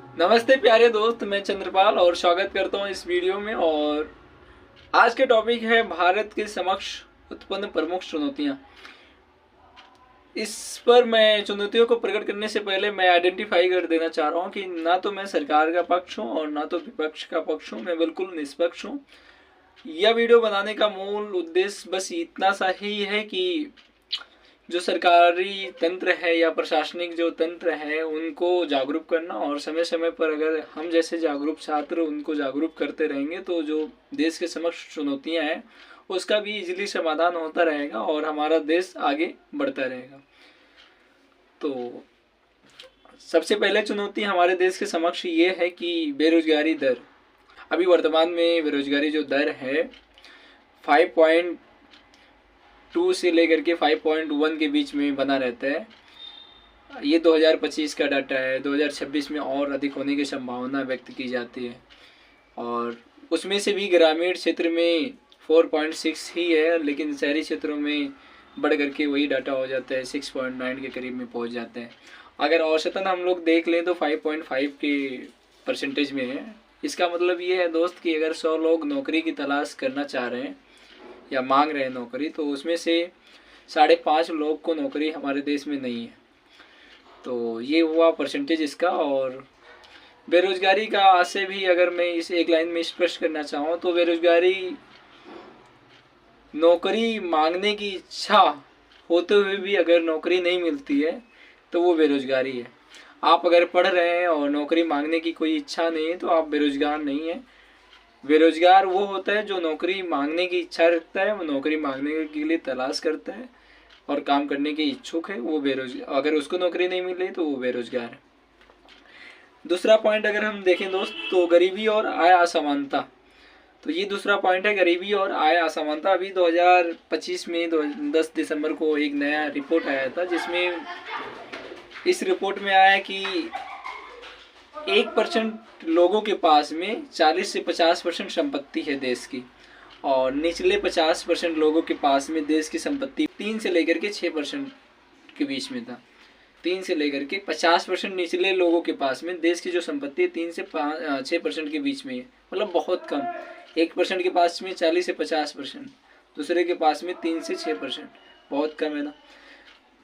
नमस्ते प्यारे दोस्त, मैं चंद्रपाल और स्वागत करता हूं इस वीडियो में। और आज के टॉपिक है भारत के समक्ष उत्पन्न प्रमुख चुनौतियां। इस पर मैं चुनौतियों को प्रकट करने से पहले मैं आइडेंटिफाई कर देना चाह रहा हूं कि ना तो मैं सरकार का पक्ष हूं और ना तो विपक्ष का पक्ष हूं। मैं बिल्कुल निष्पक्ष हूं। यह वीडियो बनाने का मूल उद्देश्य बस इतना सा ही है कि जो सरकारी तंत्र है या प्रशासनिक जो तंत्र है उनको जागरूक करना, और समय समय पर अगर हम जैसे जागरूक छात्र उनको जागरूक करते रहेंगे तो जो देश के समक्ष चुनौतियां हैं उसका भी इजीली समाधान होता रहेगा और हमारा देश आगे बढ़ता रहेगा। तो सबसे पहले चुनौती हमारे देश के समक्ष ये है कि बेरोजगारी दर। अभी वर्तमान में बेरोजगारी जो दर है 5.2 से लेकर के 5.1 के बीच में बना रहता है। ये 2025 का डाटा है। 2026 में और अधिक होने की संभावना व्यक्त की जाती है, और उसमें से भी ग्रामीण क्षेत्र में 4.6 ही है, लेकिन शहरी क्षेत्रों में बढ़ करके वही डाटा हो जाता है, 6.9 के करीब में पहुंच जाते हैं। अगर औसतन हम लोग देख लें तो 5.5 के परसेंटेज में है। इसका मतलब ये है दोस्त कि अगर 100 लोग नौकरी की तलाश करना चाह रहे हैं या मांग रहे हैं नौकरी, तो उसमें से 5.5 लोग को नौकरी हमारे देश में नहीं है। तो ये हुआ परसेंटेज इसका। और बेरोजगारी का से भी अगर मैं इस एक लाइन में स्पष्ट करना चाहूँ तो बेरोजगारी नौकरी मांगने की इच्छा होते हुए भी अगर नौकरी नहीं मिलती है तो वो बेरोजगारी है। आप अगर पढ़ रहे हैं और नौकरी मांगने की कोई इच्छा नहीं है तो आप बेरोजगार नहीं हैं। बेरोजगार वो होता है जो नौकरी मांगने की इच्छा रखता है, वो नौकरी मांगने के लिए तलाश करता है और काम करने के इच्छुक है, वो बेरोजगार। अगर उसको नौकरी नहीं मिल रही तो वो बेरोजगार है। दूसरा पॉइंट अगर हम देखें दोस्त तो गरीबी और आय असमानता। तो ये दूसरा पॉइंट है, गरीबी और आय असमानता। अभी 2025 में 10 दिसंबर को एक नया रिपोर्ट आया था, जिसमें इस रिपोर्ट में आया कि 1% लोगों के पास में 40 से 50% संपत्ति है देश की, और निचले 50% लोगों के पास में देश की संपत्ति 3 से लेकर के 6% के बीच में था। 3 से लेकर के 50% निचले लोगों के पास में देश की जो संपत्ति है 3 से 6% के बीच में है, मतलब बहुत कम। 1% के पास में 40 से 50%, दूसरे के पास में 3 से 6%, बहुत कम है ना।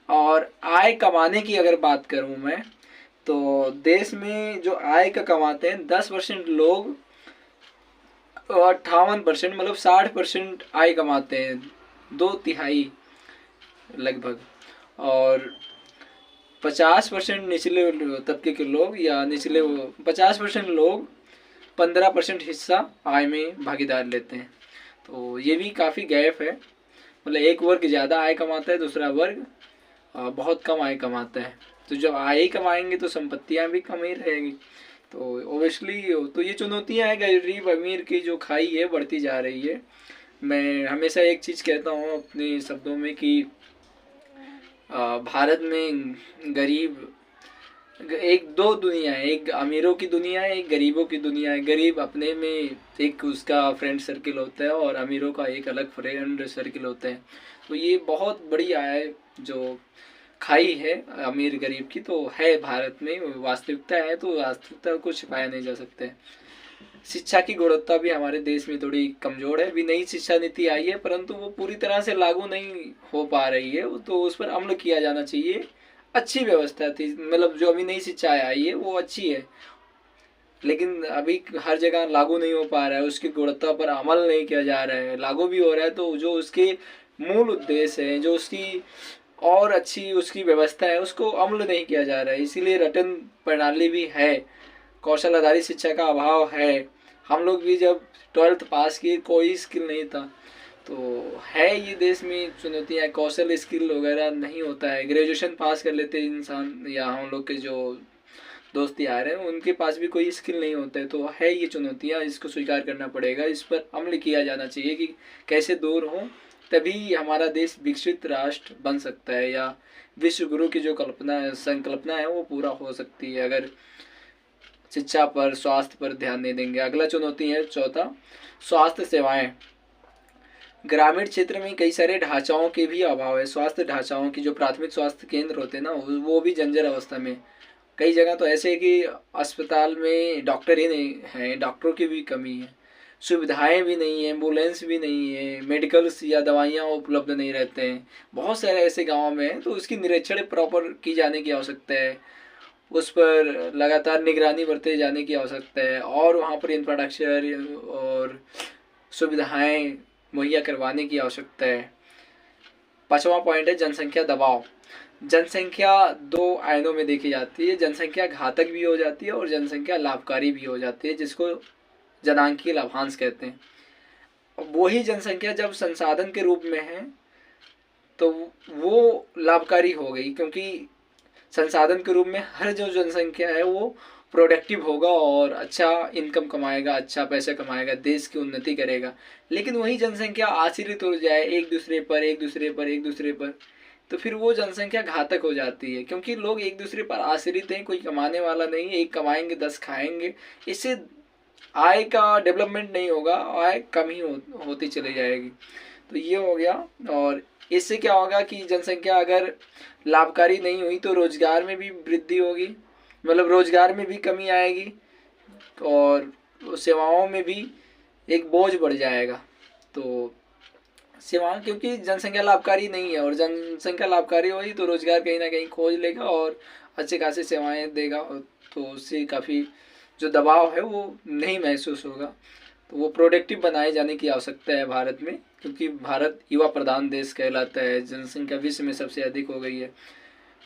और आय कमाने की अगर बात करूं मैं तो देश में जो आय का कमाते हैं 10% लोग 58%, मतलब 60% आय कमाते हैं, 2/3 लगभग। और 50% निचले तबके के लोग या निचले 50% लोग 15% हिस्सा आय में भागीदार लेते हैं। तो ये भी काफ़ी गैप है, मतलब एक वर्ग ज़्यादा आय कमाता है, दूसरा वर्ग बहुत कम आय कमाता है। तो जब आय ही कमाएंगे तो संपत्तियां भी कम ही रहेगी। तो ओबियसली तो ये चुनौतियां हैं, गरीब अमीर की जो खाई है बढ़ती जा रही है। मैं हमेशा एक चीज़ कहता हूँ अपने शब्दों में कि भारत में गरीब एक दो दुनिया है, एक अमीरों की दुनिया है, एक गरीबों की दुनिया है। गरीब अपने में एक उसका फ्रेंड सर्किल होता है और अमीरों का एक अलग फ्रेंड सर्किल होता है। तो ये बहुत बड़ी आय जो खाई है अमीर गरीब की तो है भारत में, वास्तविकता है। तो वास्तविकता को छिपाया नहीं जा सकता है। शिक्षा की गुणवत्ता भी हमारे देश में थोड़ी कमज़ोर है। अभी नई शिक्षा नीति आई है परंतु वो पूरी तरह से लागू नहीं हो पा रही है, तो उस पर अमल किया जाना चाहिए। अच्छी व्यवस्था थी, मतलब जो अभी नई शिक्षा आई है वो अच्छी है, लेकिन अभी हर जगह लागू नहीं हो पा रहा है, उसकी गुणवत्ता पर अमल नहीं किया जा रहा है। लागू भी हो रहा है तो जो उसके मूल उद्देश्य है, जो उसकी और अच्छी उसकी व्यवस्था है, उसको अमल नहीं किया जा रहा है। इसीलिए रटन प्रणाली भी है, कौशल आधारित शिक्षा का अभाव है। हम लोग भी जब 12th पास किए कोई स्किल नहीं था, तो है ये देश में चुनौतियाँ। कौशल स्किल वगैरह नहीं होता है। ग्रेजुएशन पास कर लेते इंसान, या हम लोग के जो दोस्त यार हैं उनके पास भी कोई स्किल नहीं होता है। तो है ये चुनौतियाँ, इसको स्वीकार करना पड़ेगा, इस पर अमल किया जाना चाहिए कि कैसे दूर हो, तभी हमारा देश विकसित राष्ट्र बन सकता है, या विश्व गुरु की जो संकल्पना है वो पूरा हो सकती है अगर शिक्षा पर, स्वास्थ्य पर ध्यान नहीं देंगे। अगला चुनौती है चौथा, स्वास्थ्य सेवाएं। ग्रामीण क्षेत्र में कई सारे ढांचाओं के भी अभाव है। स्वास्थ्य ढांचाओं की, जो प्राथमिक स्वास्थ्य केंद्र होते हैं ना, वो भी जर्जर अवस्था में। कई जगह तो ऐसे है कि अस्पताल में डॉक्टर ही नहीं हैं, डॉक्टरों की भी कमी है, सुविधाएं भी नहीं है, एम्बुलेंस भी नहीं है, मेडिकल्स या दवाइयाँ उपलब्ध नहीं रहते हैं। बहुत सारे ऐसे गाँव में हैं, तो उसकी निरीक्षण प्रॉपर की जाने की आवश्यकता है, उस पर लगातार निगरानी बरते जाने की आवश्यकता है, और वहाँ पर इंफ्रास्ट्रक्चर और सुविधाएं मुहैया करवाने की आवश्यकता है। 5वां पॉइंट है जनसंख्या दबाव। जनसंख्या दो आयनों में देखी जाती है, जनसंख्या घातक भी हो जाती है और जनसंख्या लाभकारी भी हो जाती है, जिसको जनांकीय लाभांश कहते हैं। वही जनसंख्या जब संसाधन के रूप में है तो वो लाभकारी हो गई, क्योंकि संसाधन के रूप में हर जो जनसंख्या है वो प्रोडक्टिव होगा और अच्छा इनकम कमाएगा, अच्छा पैसा कमाएगा, देश की उन्नति करेगा। लेकिन वही जनसंख्या आश्रित हो जाए एक दूसरे पर, एक दूसरे पर, एक दूसरे पर, तो फिर वो जनसंख्या घातक हो जाती है, क्योंकि लोग एक दूसरे पर आश्रित हैं, कोई कमाने वाला नहीं है, एक कमाएंगे 10 खाएंगे। इससे आय का डेवलपमेंट नहीं होगा, आय कम ही होती चली जाएगी। तो ये हो गया। और इससे क्या होगा कि जनसंख्या अगर लाभकारी नहीं हुई तो रोजगार में भी वृद्धि होगी, मतलब रोजगार में भी कमी आएगी और सेवाओं में भी एक बोझ बढ़ जाएगा। तो सेवाएं, क्योंकि जनसंख्या लाभकारी नहीं है, और जनसंख्या लाभकारी होगी तो रोजगार कहीं ना कहीं खोज लेगा और अच्छे खासी सेवाएं देगा, तो उससे काफ़ी जो दबाव है वो नहीं महसूस होगा। तो वो प्रोडक्टिव बनाए जाने की आवश्यकता है भारत में, क्योंकि भारत युवा प्रधान देश कहलाता है, जनसंख्या विश्व में सबसे अधिक हो गई है।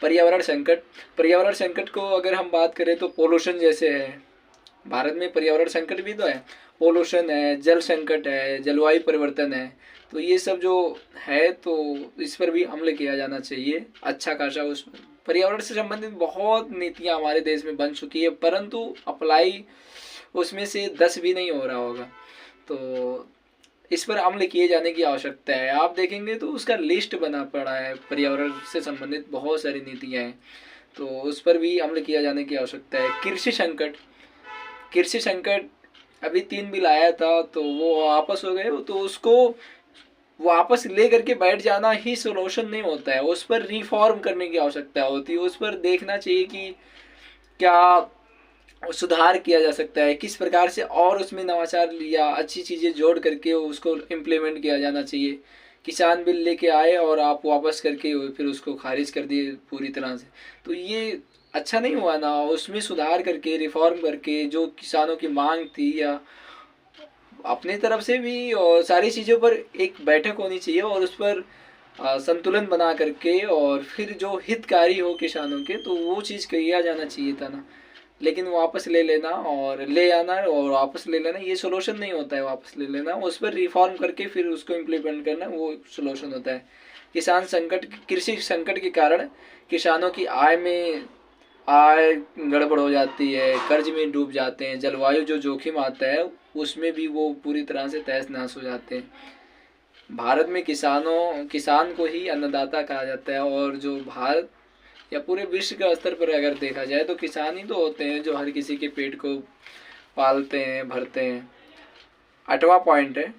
पर्यावरण संकट, पर्यावरण संकट को अगर हम बात करें तो पोल्यूशन जैसे है, भारत में पर्यावरण संकट भी तो है, पोल्यूशन है, जल संकट है, जलवायु परिवर्तन है। तो ये सब जो है तो इस पर भी अमल किया जाना चाहिए अच्छा खासा। उस पर्यावरण से संबंधित बहुत नीतियाँ हमारे देश में बन चुकी है, परंतु अप्लाई उसमें से 10 भी नहीं हो रहा होगा। तो इस पर अमल किए जाने की आवश्यकता है। आप देखेंगे तो उसका लिस्ट बना पड़ा है, पर्यावरण से संबंधित बहुत सारी नीतियाँ हैं, तो उस पर भी अमल किया जाने की आवश्यकता है। कृषि संकट, कृषि संकट अभी 3 बिल आया था तो वो वापस हो गए, तो उसको वापस ले करके बैठ जाना ही सोल्यूशन नहीं होता है, उस पर रिफॉर्म करने की आवश्यकता होती है। उस पर देखना चाहिए कि क्या सुधार किया जा सकता है, किस प्रकार से और उसमें नवाचार या अच्छी चीज़ें जोड़ करके उसको इम्प्लीमेंट किया जाना चाहिए। किसान बिल लेके आए और आप वापस करके फिर उसको खारिज कर दिए पूरी तरह से, तो ये अच्छा नहीं हुआ ना। उसमें सुधार करके रिफॉर्म करके जो किसानों की मांग थी या अपनी तरफ से भी, और सारी चीज़ों पर एक बैठक होनी चाहिए और उस पर संतुलन बना करके और फिर जो हितकारी हो किसानों के, तो वो चीज़ किया जाना चाहिए था ना। लेकिन वापस ले लेना और ले आना और वापस ले लेना ये सोल्यूशन नहीं होता है। वापस ले लेना, उस पर रिफॉर्म करके फिर उसको इम्प्लीमेंट करना, वो सोल्यूशन होता है। किसान संकट, कृषि संकट के कारण किसानों की आय गड़बड़ हो जाती है, कर्ज में डूब जाते हैं, जलवायु जो जोखिम आता है उसमें भी वो पूरी तरह से तहस नहस हो जाते हैं। भारत में किसान को ही अन्नदाता कहा जाता है, और जो भारत या पूरे विश्व के स्तर पर अगर देखा जाए तो किसान ही तो होते हैं जो हर किसी के पेट को पालते हैं, भरते हैं। 8वां पॉइंट है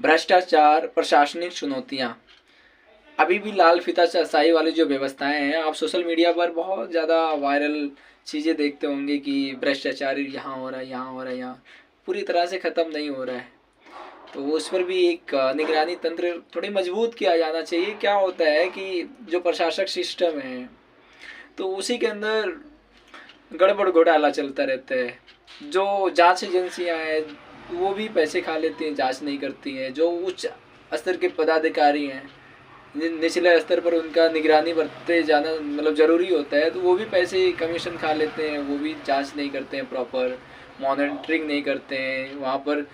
भ्रष्टाचार, प्रशासनिक चुनौतियाँ। अभी भी लाल फीताशाही वाली जो व्यवस्थाएं हैं, आप सोशल मीडिया पर बहुत ज़्यादा वायरल चीज़ें देखते होंगे कि भ्रष्टाचार यहाँ हो रहा है, यहाँ हो रहा है, यहाँ पूरी तरह से ख़त्म नहीं हो रहा है। तो उस पर भी एक निगरानी तंत्र थोड़ी मजबूत किया जाना चाहिए। क्या होता है कि जो प्रशासक सिस्टम है तो उसी के अंदर गड़बड़ घोटाला चलता रहता है। जो जांच एजेंसियां हैं वो भी पैसे खा लेती हैं, जांच नहीं करती हैं। जो उच्च स्तर के पदाधिकारी हैं, निचले स्तर पर उनका निगरानी बरतते जाना मतलब ज़रूरी होता है, तो वो भी पैसे कमीशन खा लेते हैं, वो भी जांच नहीं करते हैं, प्रॉपर मॉनिटरिंग नहीं करते हैं। वहाँ पर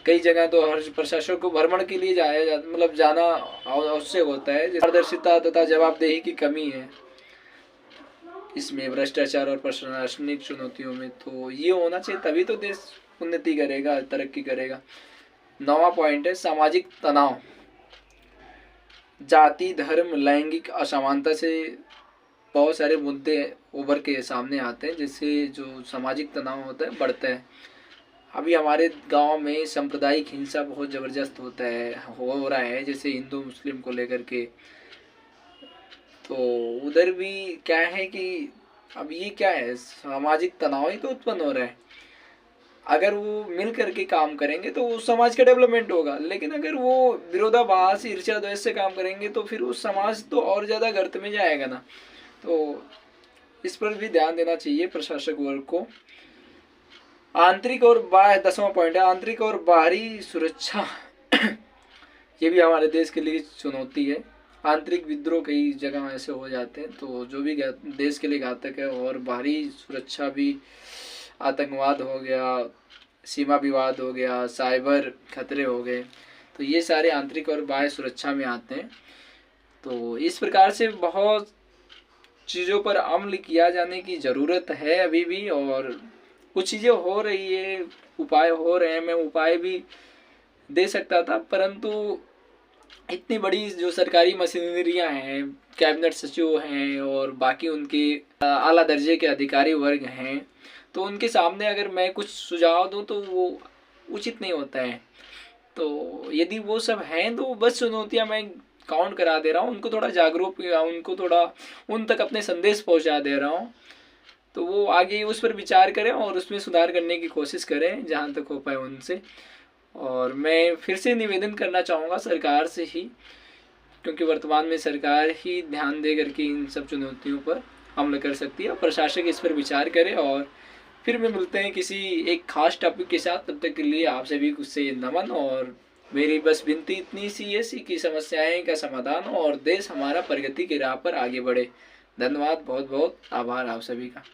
कई जगह तो हर प्रशासक को भ्रमण के लिए मतलब जाना आवश्यक होता है। पारदर्शिता तथा जवाबदेही की कमी है इसमें, भ्रष्टाचार और प्रशासनिक चुनौतियों में। तो ये होना चाहिए, तभी तो देश उन्नति करेगा, तरक्की करेगा। 9वां पॉइंट है सामाजिक तनाव। जाति, धर्म, लैंगिक असमानता से बहुत सारे मुद्दे उभर के सामने आते हैं, जिससे जो सामाजिक तनाव होता है बढ़ता है। अभी हमारे गांव में सांप्रदायिक हिंसा बहुत ज़बरदस्त हो रहा है, जैसे हिंदू मुस्लिम को लेकर के। तो उधर भी क्या है कि अब ये क्या है, सामाजिक तनाव ही तो उत्पन्न हो रहा है। अगर वो मिल करके काम करेंगे तो उस समाज का डेवलपमेंट होगा, लेकिन अगर वो विरोधाभास ईर्ष्या द्वेष से काम करेंगे तो फिर उस समाज तो और ज़्यादा गर्त में जाएगा ना। तो इस पर भी ध्यान देना चाहिए प्रशासक वर्ग को। आंतरिक और बाह्य, 10वां पॉइंट है आंतरिक और बाहरी सुरक्षा। ये भी हमारे देश के लिए चुनौती है। आंतरिक विद्रोह कई जगह ऐसे हो जाते हैं, तो जो भी देश के लिए घातक है। और बाहरी सुरक्षा भी आतंकवाद हो गया, सीमा विवाद हो गया, साइबर खतरे हो गए, तो ये सारे आंतरिक और बाह्य सुरक्षा में आते हैं। तो इस प्रकार से बहुत चीज़ों पर अमल किया जाने की ज़रूरत है अभी भी। और कुछ चीज़ें हो रही है, उपाय हो रहे हैं, मैं उपाय भी दे सकता था, परंतु इतनी बड़ी जो सरकारी मशीनरियां हैं, कैबिनेट सचिव हैं और बाकी उनके आला दर्जे के अधिकारी वर्ग हैं, तो उनके सामने अगर मैं कुछ सुझाव दूं तो वो उचित नहीं होता है। तो यदि वो सब हैं तो बस चुनौतियां मैं काउंट करा दे रहा हूँ, उनको थोड़ा जागरूक, उनको थोड़ा उन तक अपने संदेश पहुंचा दे रहा हूँ। तो वो आगे उस पर विचार करें और उसमें सुधार करने की कोशिश करें जहाँ तक हो पाए उनसे। और मैं फिर से निवेदन करना चाहूँगा सरकार से ही, क्योंकि वर्तमान में सरकार ही ध्यान दे करके इन सब चुनौतियों पर अमल कर सकती है। प्रशासक इस पर विचार करे। और फिर में मिलते हैं किसी एक खास टॉपिक के साथ। तब तक के लिए आप सभी को से नमन। और मेरी बस विनती इतनी सी है कि समस्याएं का समाधान हो और देश हमारा प्रगति की राह पर आगे बढ़े। धन्यवाद, बहुत बहुत आभार आप सभी का।